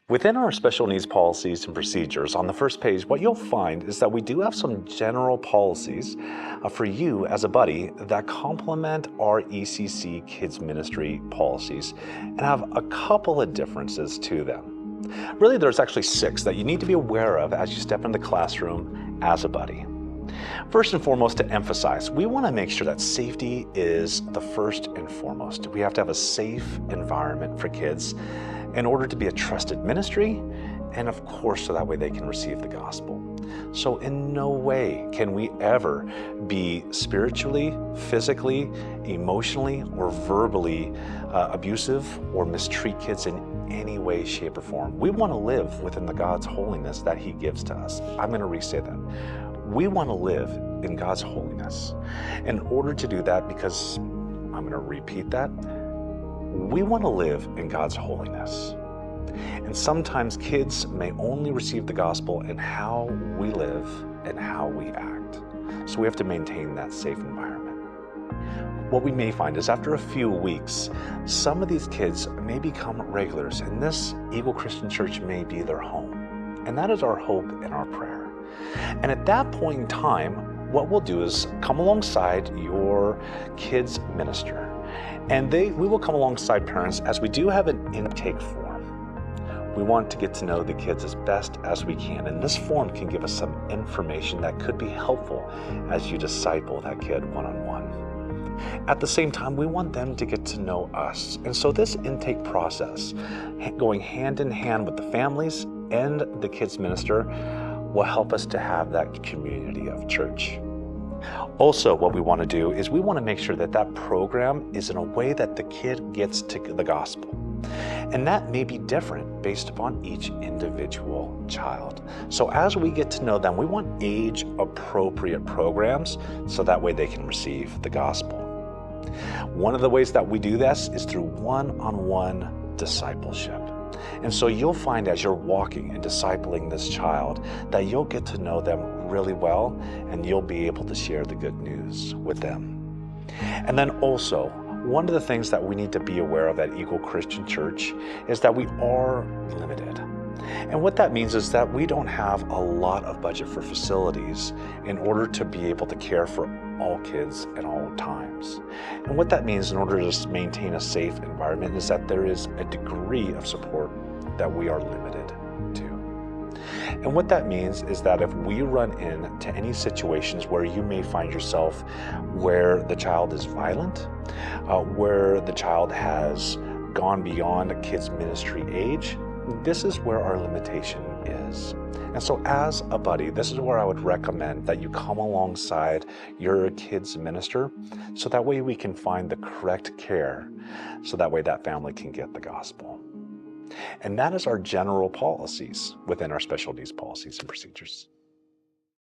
Within our special needs policies and procedures, on the first page, what you'll find is that we do have some general policies for you as a buddy that complement our ECC Kids Ministry policies and have a couple of differences to them. Really, there's actually 6 that you need to be aware of as you step into the classroom as a buddy. First and foremost, to emphasize, we want to make sure that safety is the first and foremost. We have to have a safe environment for kids in order to be a trusted ministry, and of course, so that way they can receive the gospel. So in no way can we ever be spiritually, physically, emotionally, or verbally abusive or mistreat kids in any way, shape, or form. We want to live within the God's holiness that He gives to us. I'm going to re-say that. We want to live in God's holiness. In order to do that, because I'm going to repeat that, we want to live in God's holiness. And sometimes kids may only receive the gospel in how we live and how we act. So we have to maintain that safe environment. What we may find is after a few weeks, some of these kids may become regulars, and this Eagle Christian Church may be their home. And that is our hope and our prayer. And at that point in time, what we'll do is come alongside your kids' minister. And we will come alongside parents as we do have an intake form. We want to get to know the kids as best as we can. And this form can give us some information that could be helpful as you disciple that kid one-on-one. At the same time, we want them to get to know us. And so this intake process, going hand in hand with the families and the kids' minister, will help us to have that community of church. Also, what we want to do is we want to make sure that that program is in a way that the kid gets to the gospel. And that may be different based upon each individual child. So as we get to know them, we want age-appropriate programs so that way they can receive the gospel. One of the ways that we do this is through one-on-one discipleship. And so you'll find as you're walking and discipling this child that you'll get to know them really well, and you'll be able to share the good news with them. And then also, one of the things that we need to be aware of at Eagle Christian Church is that we are limited. And what that means is that we don't have a lot of budget for facilities in order to be able to care for all kids at all times. And what that means in order to maintain a safe environment is that there is a degree of support that we are limited to. And what that means is that if we run into any situations where you may find yourself where the child is violent, where the child has gone beyond a kid's ministry age, this is where our limitation is. And so as a buddy, this is where I would recommend that you come alongside your kid's minister so that way we can find the correct care, so that way that family can get the gospel. And that is our general policies within our special needs policies and procedures.